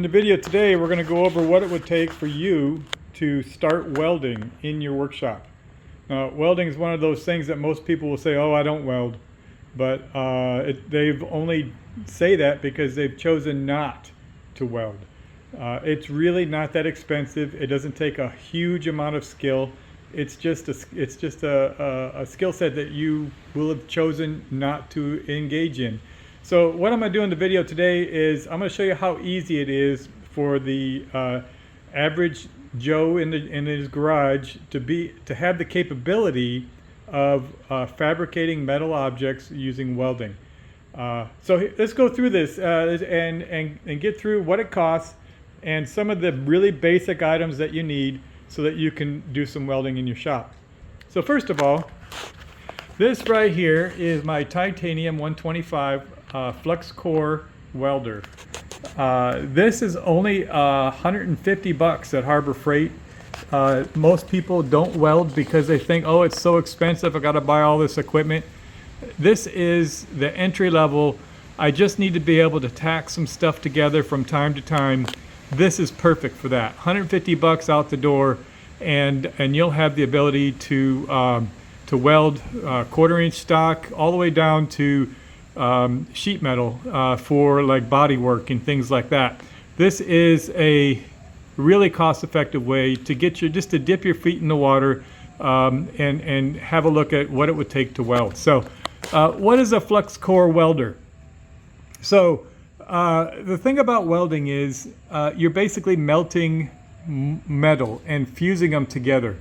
In the video today, we're going to go over what it would take for you to start welding in your workshop. Now, welding is one of those things that most people will say, oh, I don't weld. But they've only say that because they've chosen not to weld. It's really not that expensive. It doesn't take a huge amount of skill. It's just a skill set that you will have chosen not to engage in. So what I'm going to do in the video today is I'm going to show you how easy it is for the average Joe in his garage to have the capability of fabricating metal objects using welding. So let's go through this and get through what it costs and some of the really basic items that you need so that you can do some welding in your shop. So first of all, this right here is my titanium 125 Fluxcore welder. This is only 150 bucks at Harbor Freight. Most people don't weld because they think, oh, it's so expensive, I got to buy all this equipment. This is the entry level. I just need to be able to tack some stuff together from time to time. This is perfect for that. 150 bucks out the door, and you'll have the ability to weld 1/4 inch stock all the way down to sheet metal for like body work and things like that. This is a really cost-effective way to get just to dip your feet in the water and have a look at what it would take to weld. So what is a Fluxcore welder? So the thing about welding is you're basically melting metal and fusing them together.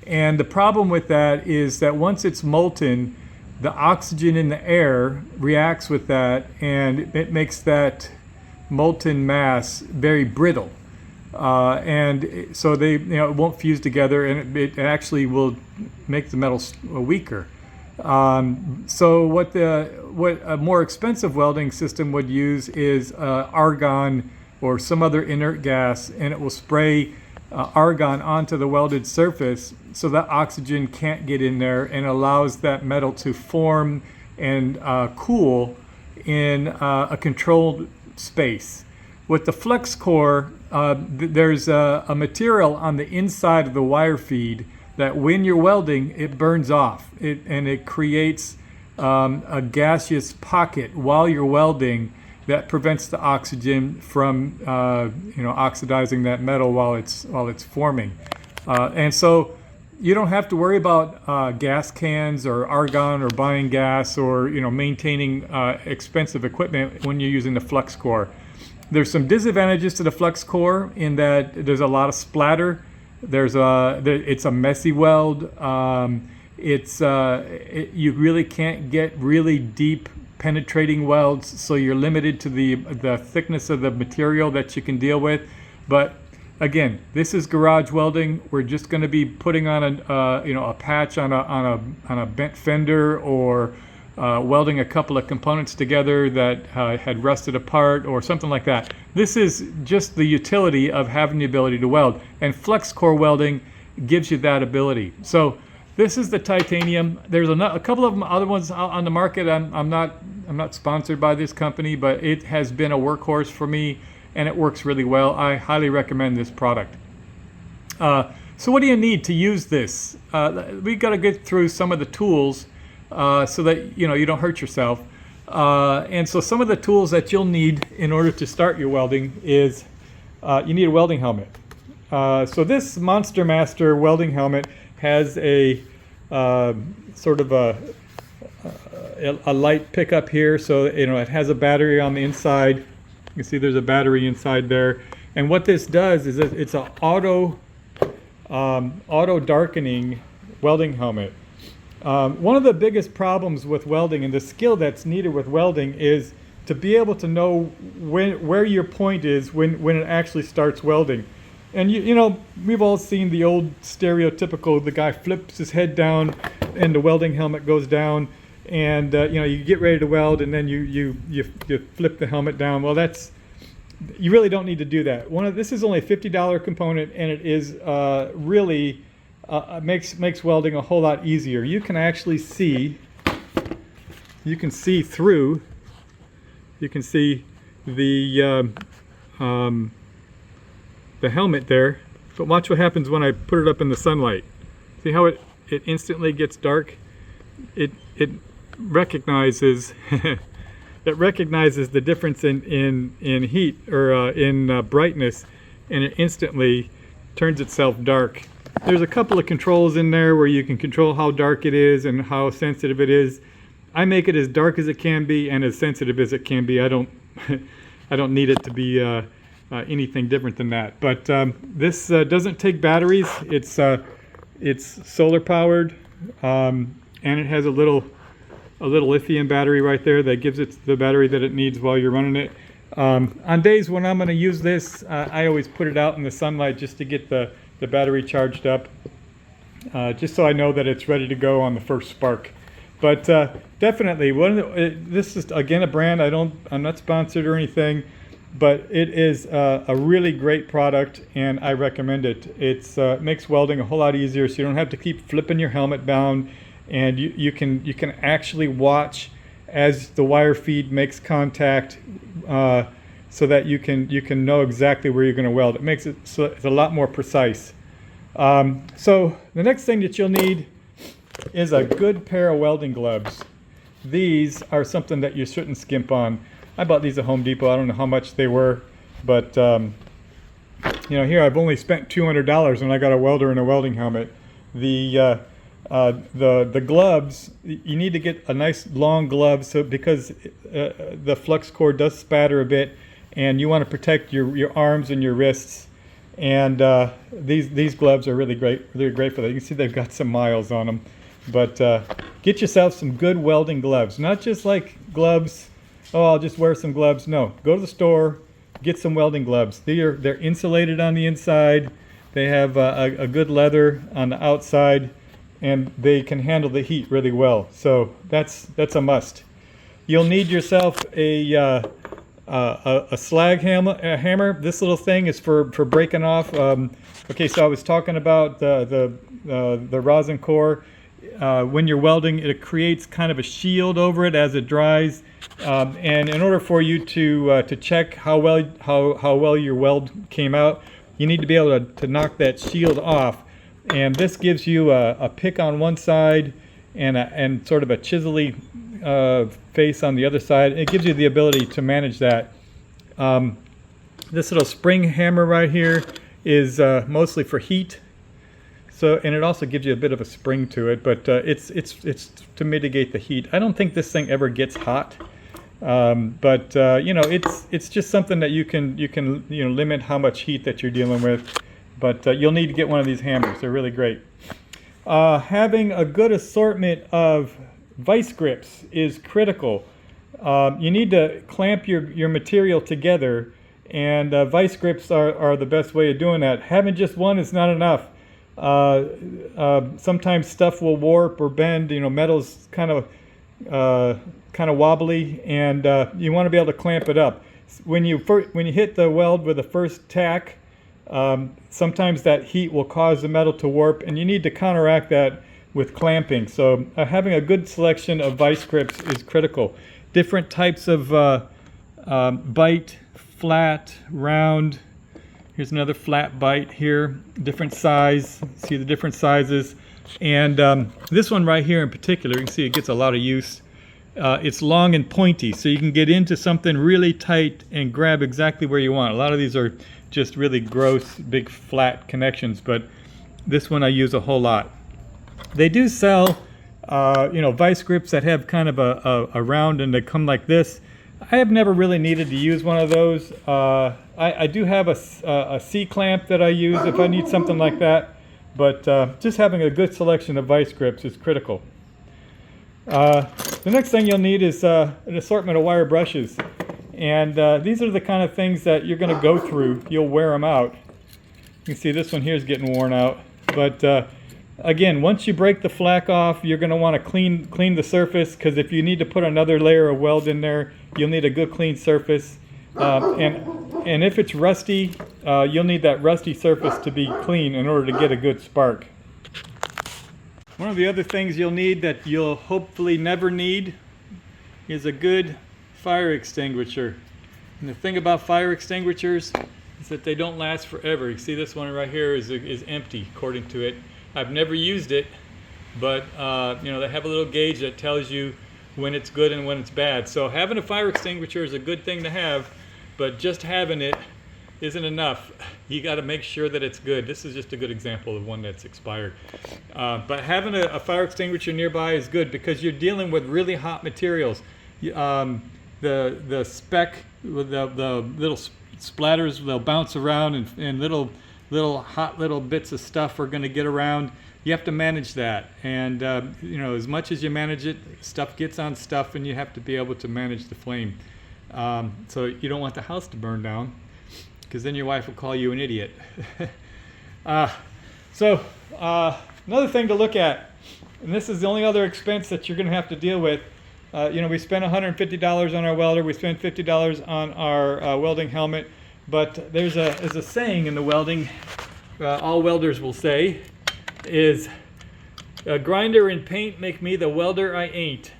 And the problem with that is that once it's molten, the oxygen in the air reacts with that, and it makes that molten mass very brittle. And so it won't fuse together, and it actually will make the metal weaker. So what a more expensive welding system would use is argon or some other inert gas, and it will spray argon onto the welded surface so that oxygen can't get in there, and allows that metal to form and cool in a controlled space. With the Fluxcore, there's a material on the inside of the wire feed that when you're welding, it burns off, and it creates a gaseous pocket while you're welding that prevents the oxygen from oxidizing that metal while it's forming. And so you don't have to worry about gas cans or argon or buying gas or maintaining expensive equipment when you're using the Fluxcore. There's some disadvantages to the Fluxcore in that there's a lot of splatter. It's a messy weld. You really can't get really deep penetrating welds, so you're limited to the thickness of the material that you can deal with. But again, this is garage welding. We're just going to be putting on a patch on a bent fender, or welding a couple of components together that had rusted apart or something like that. This is just the utility of having the ability to weld, and Fluxcore welding gives you that ability. So this is the titanium. There's a couple of other ones on the market. I'm not sponsored by this company, but it has been a workhorse for me, and it works really well. I highly recommend this product. So what do you need to use this? We've got to get through some of the tools so that you don't hurt yourself. And so some of the tools that you'll need in order to start your welding is you need a welding helmet. So this Monster Master welding helmet has a sort of a light pickup here, so it has a battery on the inside. You can see there's a battery inside there, and what this does is it's an auto darkening welding helmet. One of the biggest problems with welding, and the skill that's needed with welding, is to be able to know where your point is when it actually starts welding. And we've all seen the old stereotypical, the guy flips his head down and the welding helmet goes down, and you get ready to weld, and then you flip the helmet down. Well, you really don't need to do that. This is only a $50 component, and it is really makes welding a whole lot easier. You can actually see through. You can see the the helmet there, but watch what happens when I put it up in the sunlight. See how it instantly gets dark? It recognizes it recognizes the difference in heat or in brightness, and it instantly turns itself dark. There's a couple of controls in there where you can control how dark it is and how sensitive it is. I make it as dark as it can be and as sensitive as it can be. I don't I don't need it to be anything different than that. But this doesn't take batteries. It's solar powered, and it has a little lithium battery right there that gives it the battery that it needs while you're running it. On days when I'm going to use this, I always put it out in the sunlight just to get the battery charged up, just so I know that it's ready to go on the first spark. But definitely, this is again a brand I'm not sponsored or anything, but it is a really great product, and I recommend it. It makes welding a whole lot easier, so you don't have to keep flipping your helmet down, and you can actually watch as the wire feed makes contact, so that you can know exactly where you're going to weld. It makes it so it's a lot more precise. So the next thing that you'll need is a good pair of welding gloves. These are something that you shouldn't skimp on. I bought these at Home Depot. I don't know how much they were, but you know, here I've only spent $200 and I got a welder and a welding helmet. The gloves, you need to get a nice long glove, so because the Fluxcore does spatter a bit, and you want to protect your arms and your wrists. And these gloves are really great for that. You can see they've got some miles on them. But get yourself some good welding gloves. Not just like gloves, oh, I'll just wear some gloves. No, go to the store, get some welding gloves. They're insulated on the inside. They have a good leather on the outside, and they can handle the heat really well. So that's a must. You'll need yourself a slag hammer. This little thing is for breaking off. Okay, so I was talking about the rosin core. When you're welding, it creates kind of a shield over it as it dries, and in order for you to check how well your weld came out, you need to be able to knock that shield off. And this gives you a pick on one side and sort of a chiselly face on the other side. It gives you the ability to manage that. This little spring hammer right here is mostly for heat. So, and it also gives you a bit of a spring to it, but it's to mitigate the heat. I don't think this thing ever gets hot, but you know, it's just something that you can limit how much heat that you're dealing with. But you'll need to get one of these hammers. They're really great. Having a good assortment of vice grips is critical. You need to clamp your material together, and vice grips are the best way of doing that. Having just one is not enough. Sometimes stuff will warp or bend. You know, metal's kind of wobbly, and you want to be able to clamp it up. When you hit the weld with the first tack, sometimes that heat will cause the metal to warp, and you need to counteract that with clamping. So having a good selection of vice grips is critical. Different types of bite, flat, round. Here's another flat bite here, different size. See the different sizes. And this one right here in particular, you can see it gets a lot of use. It's long and pointy, so you can get into something really tight and grab exactly where you want. A lot of these are just really gross, big flat connections, but this one I use a whole lot. They do sell vice grips that have kind of a round, and they come like this. I have never really needed to use one of those. I do have a C-clamp that I use if I need something like that, but just having a good selection of vice grips is critical. The next thing you'll need is an assortment of wire brushes, and these are the kind of things that you're going to go through. You'll wear them out. You can see this one here is getting worn out, but again, once you break the flak off, you're going to want to clean the surface, because if you need to put another layer of weld in there, you'll need a good clean surface. And if it's rusty, you'll need that rusty surface to be clean in order to get a good spark. One of the other things you'll need that you'll hopefully never need is a good fire extinguisher. And the thing about fire extinguishers is that they don't last forever. You see this one right here is empty according to it. I've never used it, but you know, they have a little gauge that tells you when it's good and when it's bad. So having a fire extinguisher is a good thing to have, but just having it isn't enough. You got to make sure that it's good. This is just a good example of one that's expired. But having a fire extinguisher nearby is good because you're dealing with really hot materials. The speck, the little splatters, they'll bounce around, and little hot little bits of stuff are going to get around. You have to manage that, and you know, as much as you manage it, stuff gets on stuff, and you have to be able to manage the flame. So you don't want the house to burn down, because then your wife will call you an idiot. So another thing to look at, and this is the only other expense that you're going to have to deal with. You know, we spent $150 on our welder. We spent $50 on our welding helmet. But there's a saying in the welding, all welders will say, is a grinder and paint make me the welder I ain't.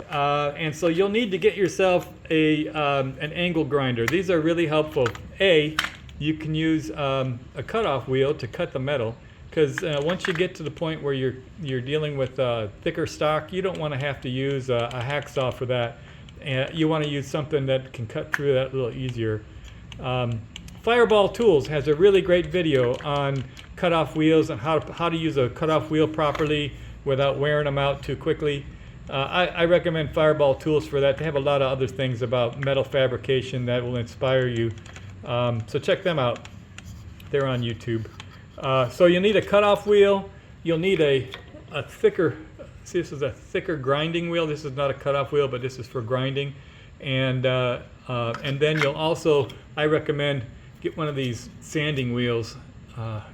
And so you'll need to get yourself an angle grinder. These are really helpful. You can use a cutoff wheel to cut the metal, because once you get to the point where you're dealing with thicker stock, you don't want to have to use a hacksaw for that. And you want to use something that can cut through that a little easier. Fireball Tools has a really great video on cutoff wheels and how to use a cutoff wheel properly without wearing them out too quickly. I recommend Fireball Tools for that. They have a lot of other things about metal fabrication that will inspire you. So check them out. They're on YouTube. So you'll need a cutoff wheel. You'll need a thicker, see, this is a thicker grinding wheel. This is not a cutoff wheel, but this is for grinding. And then you'll also, I recommend, get one of these sanding wheels,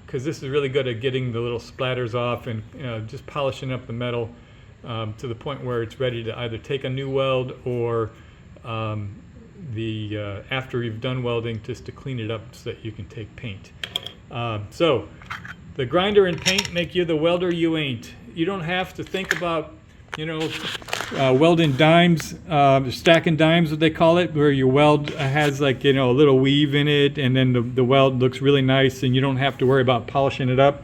because this is really good at getting the little splatters off and just polishing up the metal to the point where it's ready to either take a new weld or after you've done welding, just to clean it up so that you can take paint. So the grinder and paint make you the welder you ain't. You don't have to think about, you know, welding dimes, stacking dimes, what they call it, where your weld has, like, you know, a little weave in it, and then the weld looks really nice, and you don't have to worry about polishing it up.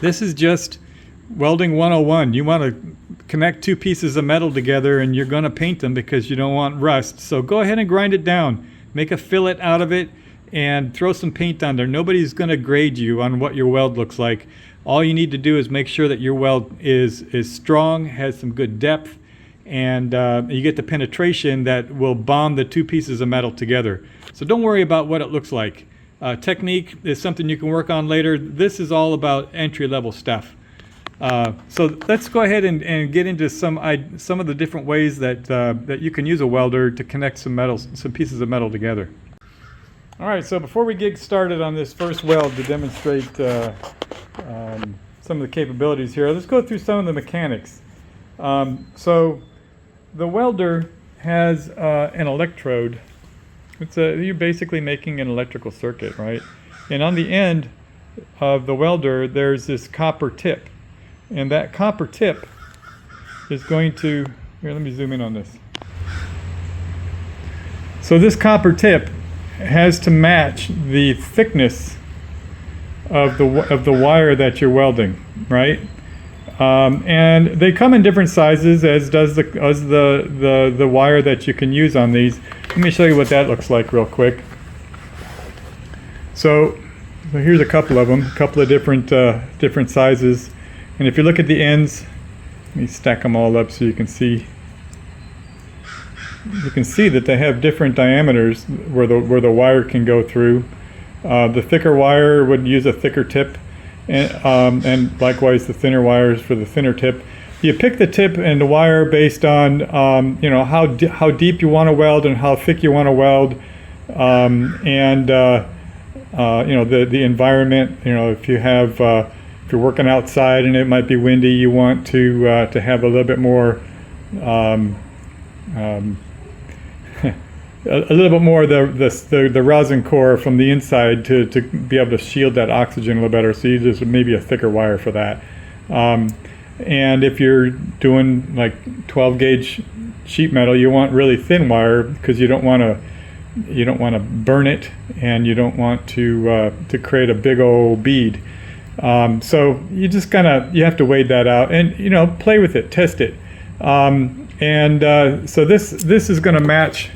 This is just welding 101. You want to connect two pieces of metal together, and you're going to paint them because you don't want rust. So go ahead and grind it down. Make a fillet out of it and throw some paint on there. Nobody's going to grade you on what your weld looks like. All you need to do is make sure that your weld is strong, has some good depth, and you get the penetration that will bond the two pieces of metal together. So don't worry about what it looks like. Technique is something you can work on later. This is all about entry-level stuff. So let's go ahead and get into some of the different ways that you can use a welder to connect some pieces of metal together. All right, so before we get started on this first weld to demonstrate some of the capabilities here, let's go through some of the mechanics. So the welder has an electrode. You're basically making an electrical circuit, right? And on the end of the welder, there's this copper tip. And that copper tip is going to, here, let me zoom in on this. So this copper tip has to match the thickness of the wire that you're welding, right? And they come in different sizes, as does the wire that you can use on these. Let me show you what that looks like real quick. So here's a couple of them, a couple of different sizes. And if you look at the ends, let me stack them all up so you can see. You can see that they have different diameters where the wire can go through. The thicker wire would use a thicker tip, and likewise the thinner wires for the thinner tip. You pick the tip and the wire based on you know, how deep you want to weld and how thick you want to weld, and you know, the environment. You know, if you're working outside and it might be windy, you want to have a little bit more. A little bit more of the rosin core from the inside to be able to shield that oxygen a little better. So you just maybe a thicker wire for that. And if you're doing like 12 gauge sheet metal, you want really thin wire because you don't want to burn it, and you don't want to create a big old bead. So you just you have to wade that out, and play with it, test it. So this is going to match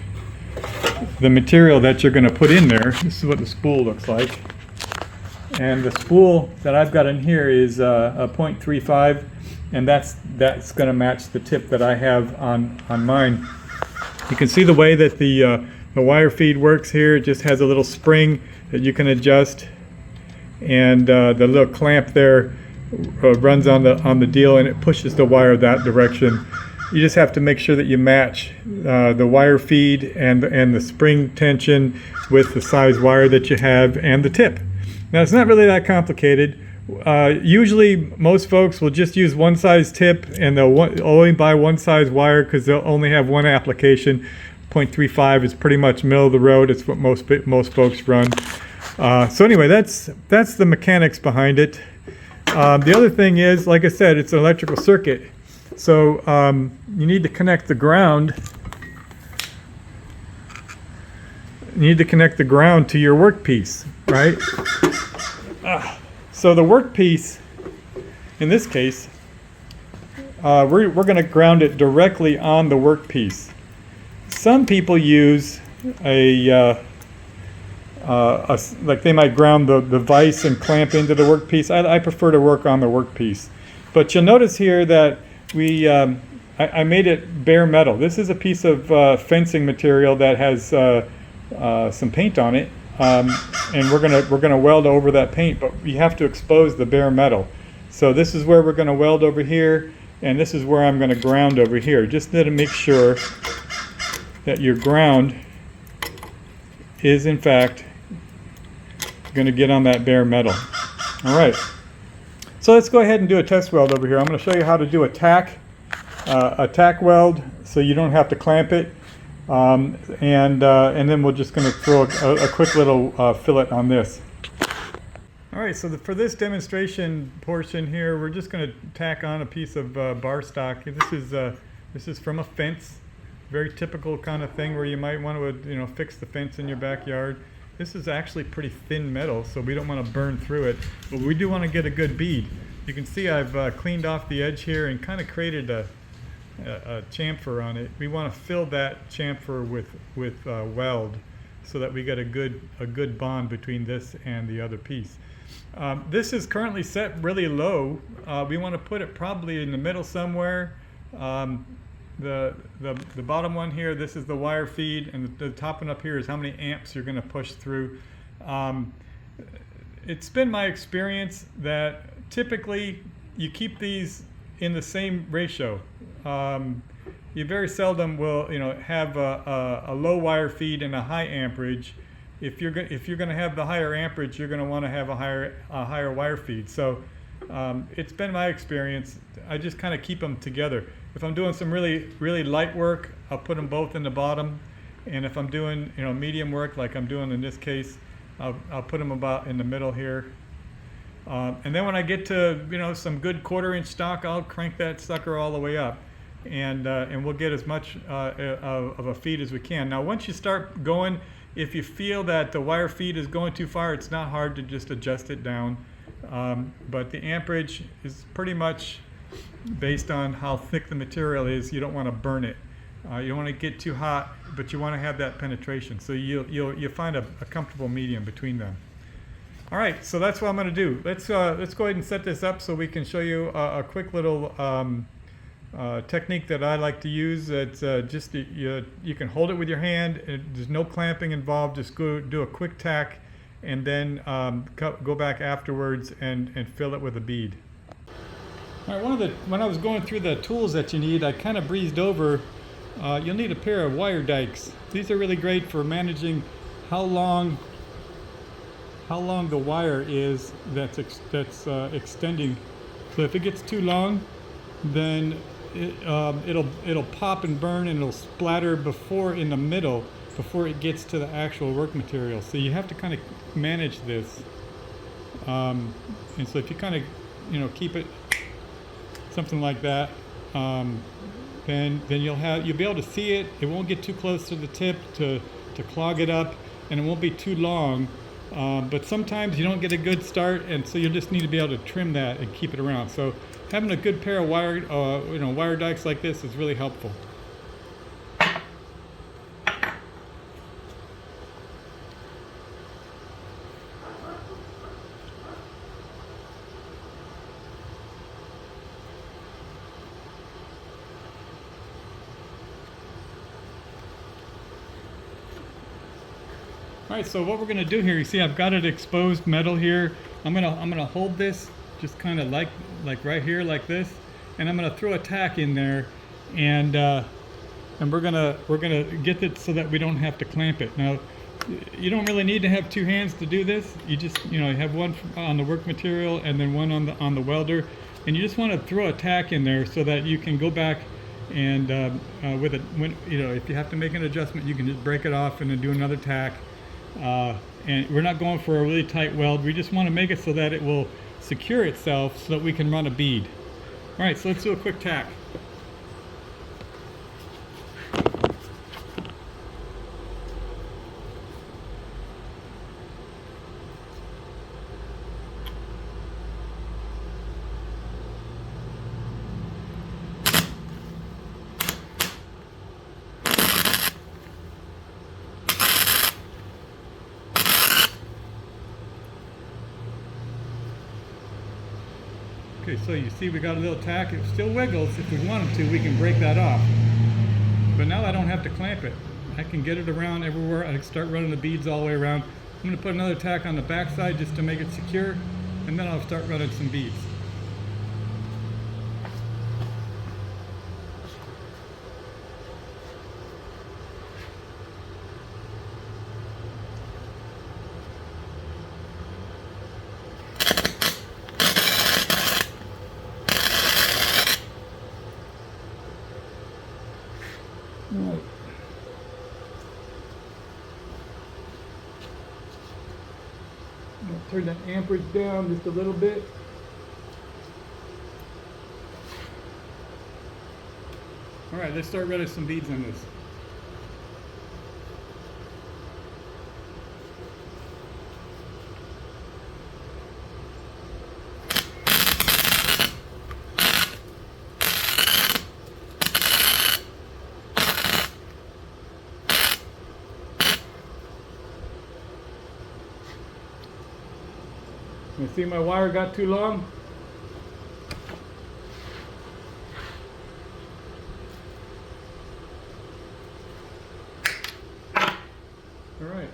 the material that you're going to put in there. This is what the spool looks like. And the spool that I've got in here is a 0.35, and that's going to match the tip that I have on mine. You can see the way that the wire feed works here. It just has a little spring that you can adjust, and the little clamp there runs on the deal, and it pushes the wire that direction. You just have to make sure that you match the wire feed and the spring tension with the size wire that you have and the tip. Now, it's not really that complicated. Usually most folks will just use one size tip, and they'll only buy one size wire because they'll only have one application. 0.35 is pretty much middle of the road. It's what most folks run. So anyway, that's the mechanics behind it. The other thing is, like I said, it's an electrical circuit. So you need to connect the ground. You need to connect the ground to your workpiece, right? So the workpiece, in this case, we're going to ground it directly on the workpiece. Some people use like they might ground the vise and clamp into the workpiece. I prefer to work on the workpiece. But you'll notice here that I made it bare metal. This is a piece of fencing material that has some paint on it, and we're gonna weld over that paint. But you have to expose the bare metal. So this is where we're gonna weld over here, and this is where I'm gonna ground over here. Just to make sure that your ground is in fact going to get on that bare metal. All right, so let's go ahead and do a test weld over here. I'm going to show you how to do a tack weld, so you don't have to clamp it, and then we're just going to throw a quick little fillet on this. All right, so for this demonstration portion here, we're just going to tack on a piece of bar stock. This is from a fence. Very typical kind of thing where you might want to fix the fence in your backyard. This is actually pretty thin metal, so we don't want to burn through it, but we do want to get a good bead. You can see I've cleaned off the edge here and kind of created a chamfer on it. We want to fill that chamfer with weld so that we get a good bond between this and the other piece. This is currently set really low. We want to put it probably in the middle somewhere. The bottom one here, this is the wire feed, and the top one up here is how many amps you're going to push through. It's been my experience that typically you keep these in the same ratio. You very seldom will have a low wire feed and a high amperage. If you're going to have the higher amperage, you're going to want to have a higher wire feed. So it's been my experience. I just kind of keep them together. If I'm doing some really light work, I'll put them both in the bottom, and if I'm doing medium work like I'm doing in this case, I'll put them about in the middle here. And then when I get to some good 1/4-inch stock, I'll crank that sucker all the way up, and we'll get as much of a feed as we can. Now once you start going, if you feel that the wire feed is going too far, it's not hard to just adjust it down. But the amperage is pretty much based on how thick the material is. You don't want to burn it. You don't want to get too hot, but you want to have that penetration. So you'll find a comfortable medium between them. All right, so that's what I'm going to do. Let's go ahead and set this up so we can show you a quick little technique that I like to use. It's just you can hold it with your hand. There's no clamping involved. Just go do a quick tack, and then go back afterwards and fill it with a bead. All right, when I was going through the tools that you need, I kind of breezed over. You'll need a pair of wire dikes. These are really great for managing how long the wire is that's extending. So if it gets too long, then it'll pop and burn, and it'll splatter in the middle before it gets to the actual work material. So you have to kind of manage this. And so if you kind of keep it something like that, then you'll be able to see it. It won't get too close to the tip to to clog it up, and it won't be too long. But sometimes you don't get a good start, and so you just need to be able to trim that and keep it around. So having a good pair of wire dikes like this is really helpful. All right, so what we're going to do here, you see I've got it exposed metal here. I'm gonna hold this just kind of like right here like this, and I'm gonna throw a tack in there, and we're gonna get it so that we don't have to clamp it. Now, you don't really need to have two hands to do this. You just you have one on the work material and then one on the welder, and you just want to throw a tack in there so that you can go back and with it when if you have to make an adjustment, you can just break it off and then do another tack. And we're not going for a really tight weld. We just want to make it so that it will secure itself so that we can run a bead. All right, so let's do a quick tack. Okay, so you see we got a little tack. It still wiggles. If we wanted to, we can break that off. But now I don't have to clamp it. I can get it around everywhere. I can start running the beads all the way around. I'm going to put another tack on the back side just to make it secure, and then I'll start running some beads. Right. Turn that amperage down just a little bit. All right, let's start running some beads on this. You see my wire got too long? All right.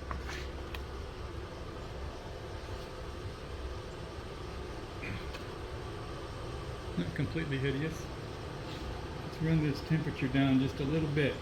Not completely hideous. Let's run this temperature down just a little bit.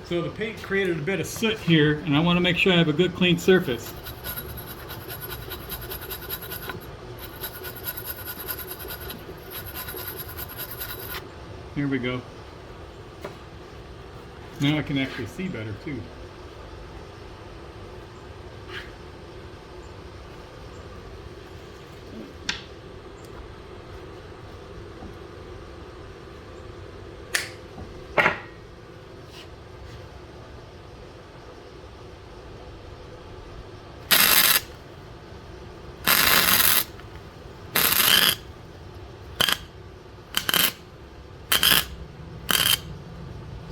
So the paint created a bit of soot here, and I want to make sure I have a good clean surface. Here we go. Now I can actually see better too.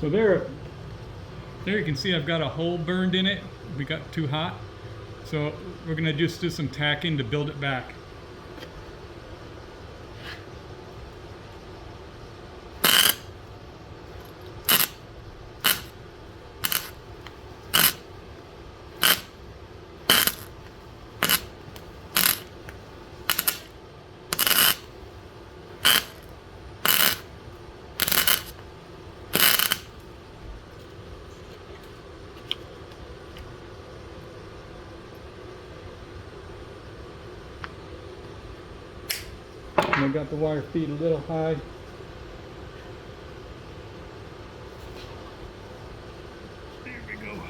So there you can see I've got a hole burned in it. We got too hot. So we're going to just do some tacking to build it back. And I got the wire feed a little high. There we go.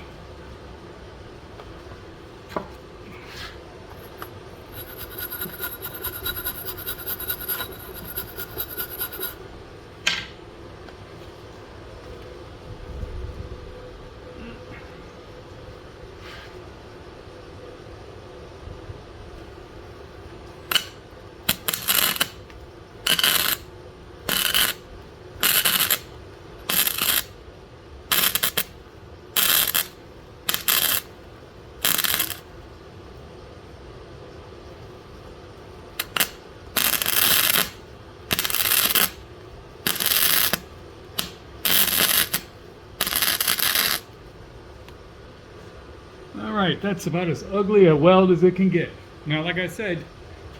Alright, that's about as ugly a weld as it can get. Now, like I said,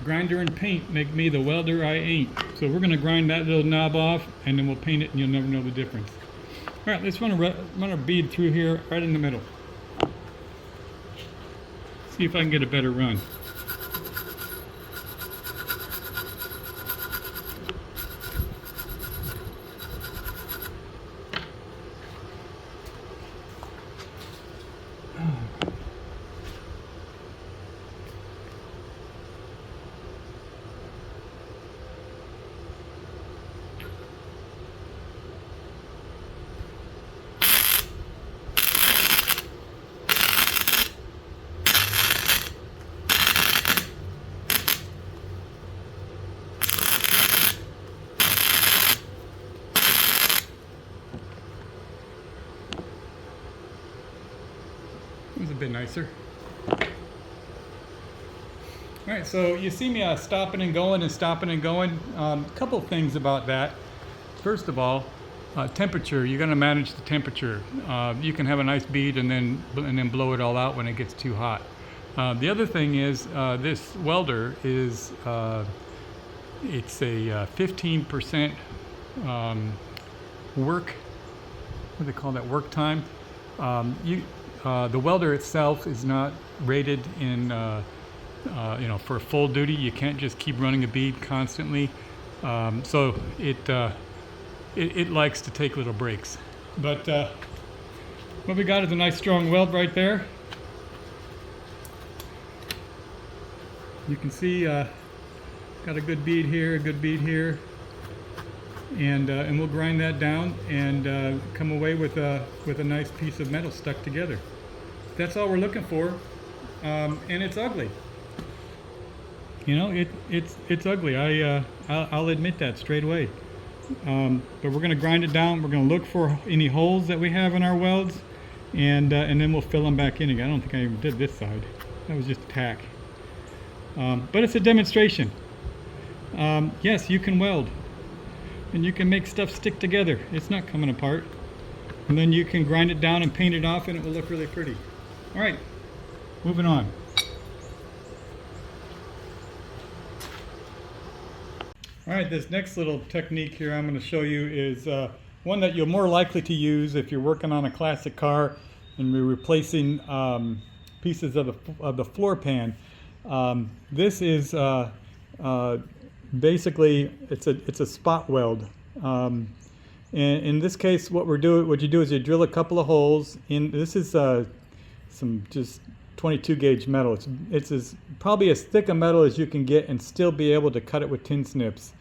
grinder and paint make me the welder I ain't. So we're going to grind that little knob off, and then we'll paint it, and you'll never know the difference. Alright, let's run a bead through here, right in the middle. See if I can get a better run. It was a bit nicer. Alright, so you see me stopping and going and stopping and going. A couple things about that. First of all, temperature. You're going to manage the temperature. You can have a nice bead and then blow it all out when it gets too hot. The other thing is this welder is it's a 15% work. What do they call that? Work time. The welder itself is not rated in, for full duty. You can't just keep running a bead constantly. So it likes to take little breaks. But what we got is a nice strong weld right there. You can see got a good bead here, a good bead here. And we'll grind that down and come away with a nice piece of metal stuck together. That's all we're looking for, and it's ugly. You know, it's ugly. I'll admit that straight away. But we're going to grind it down. We're going to look for any holes that we have in our welds, and then we'll fill them back in again. I don't think I even did this side. That was just a tack. But it's a demonstration. Yes, you can weld. And you can make stuff stick together. It's not coming apart. And then you can grind it down and paint it off, and it will look really pretty. All right, moving on. All right, this next little technique here I'm going to show you is one that you're more likely to use if you're working on a classic car and you're replacing pieces of the floor pan. This is basically it's a spot weld. And in this case, what you do is you drill a couple of holes in. This is some just 22 gauge metal. It's probably as thick a metal as you can get and still be able to cut it with tin snips.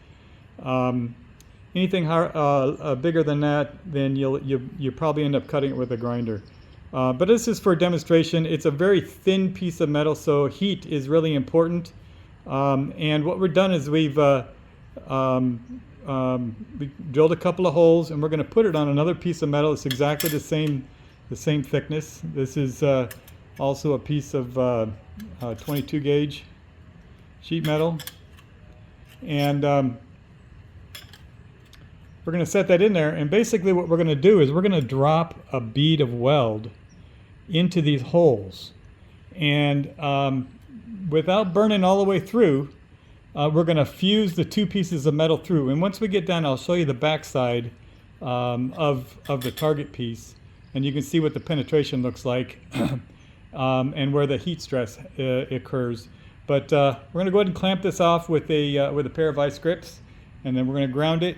Anything bigger than that, then you probably end up cutting it with a grinder. But this is for demonstration. It's a very thin piece of metal, so heat is really important. And what we've done is we drilled a couple of holes, and we're going to put it on another piece of metal. It's exactly the same thickness. This is also a piece of 22 gauge sheet metal, and we're going to set that in there. And basically what we're going to do is we're going to drop a bead of weld into these holes, and without burning all the way through, we're going to fuse the two pieces of metal through. And once we get done, I'll show you the back side of the target piece, and you can see what the penetration looks like and where the heat stress occurs. But we're going to go ahead and clamp this off with a pair of vice grips, and then we're going to ground it.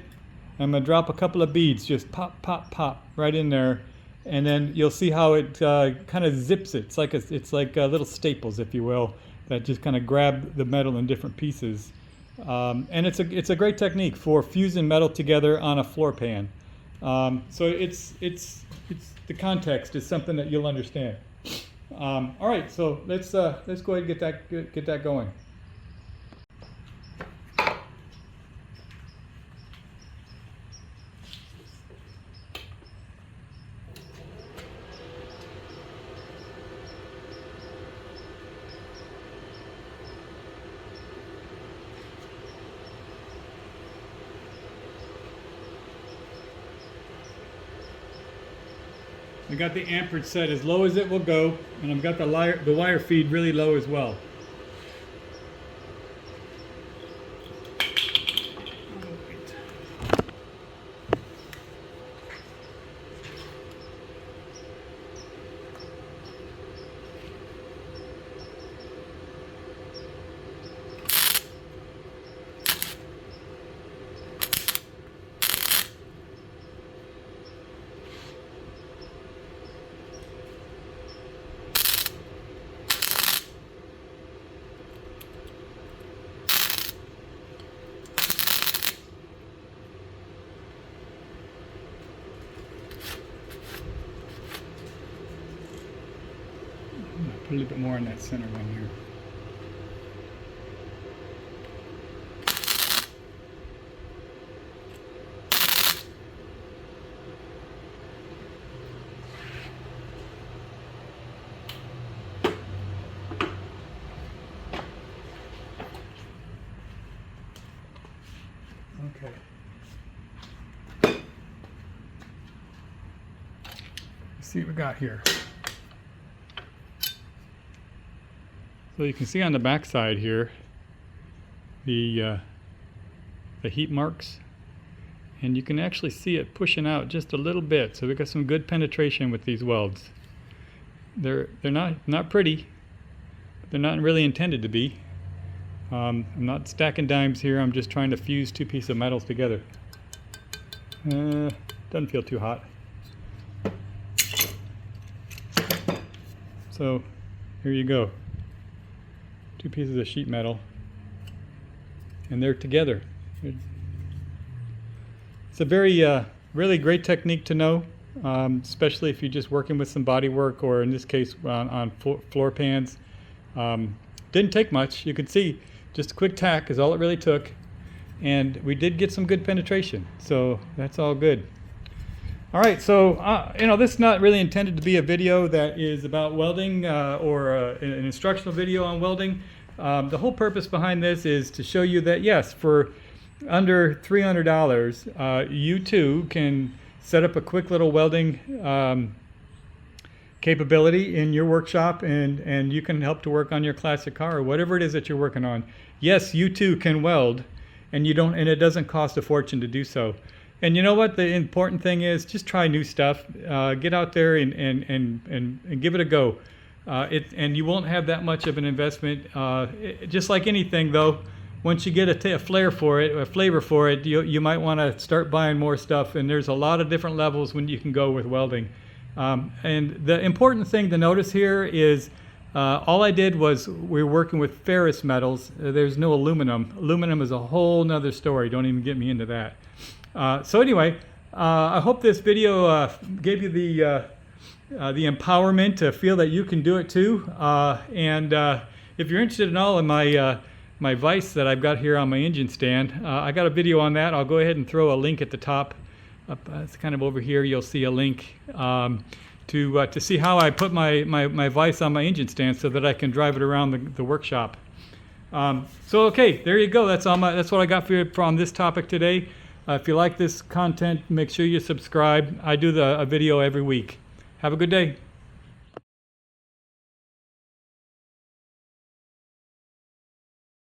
I'm going to drop a couple of beads, just pop, pop, pop right in there, and then you'll see how it kind of zips it. It's like little staples, if you will, that just kind of grab the metal in different pieces. And it's a great technique for fusing metal together on a floor pan. So it's the context is something that you'll understand. All right, so let's go ahead and get that going. I got the amperage set as low as it will go, and I've got the wire feed really low as well. Put a little bit more on that center one here. Okay. Let's see what we got here. So you can see on the back side here the heat marks, and you can actually see it pushing out just a little bit. So we've got some good penetration with these welds. They're not pretty, but they're not really intended to be. I'm not stacking dimes here. I'm just trying to fuse two pieces of metals together. Doesn't feel too hot. So here you go. Two pieces of sheet metal, and they're together. It's a very really great technique to know, especially if you're just working with some body work, or in this case on floor pans. Didn't take much. You could see just a quick tack is all it really took, and we did get some good penetration, so that's all good. All right, so this is not really intended to be a video that is about welding or an instructional video on welding. The whole purpose behind this is to show you that yes, for under $300, you too can set up a quick little welding capability in your workshop, and you can help to work on your classic car or whatever it is that you're working on. Yes, you too can weld, and it doesn't cost a fortune to do so. And you know what? The important thing is just try new stuff. Get out there and give it a go. And you won't have that much of an investment. Just like anything, though, once you get a flavor for it, you might want to start buying more stuff. And there's a lot of different levels when you can go with welding. And the important thing to notice here is all I did was we're working with ferrous metals. There's no aluminum. Aluminum is a whole nother story. Don't even get me into that. So anyway, I hope this video gave you the empowerment to feel that you can do it too. And if you're interested at all in my vise that I've got here on my engine stand, I got a video on that. I'll go ahead and throw a link at the top. It's kind of over here. You'll see a link to see how I put my vise on my engine stand so that I can drive it around the workshop. So okay, there you go. That's what I got for you on this topic today. If you like this content, make sure you subscribe. I do a video every week. Have a good day.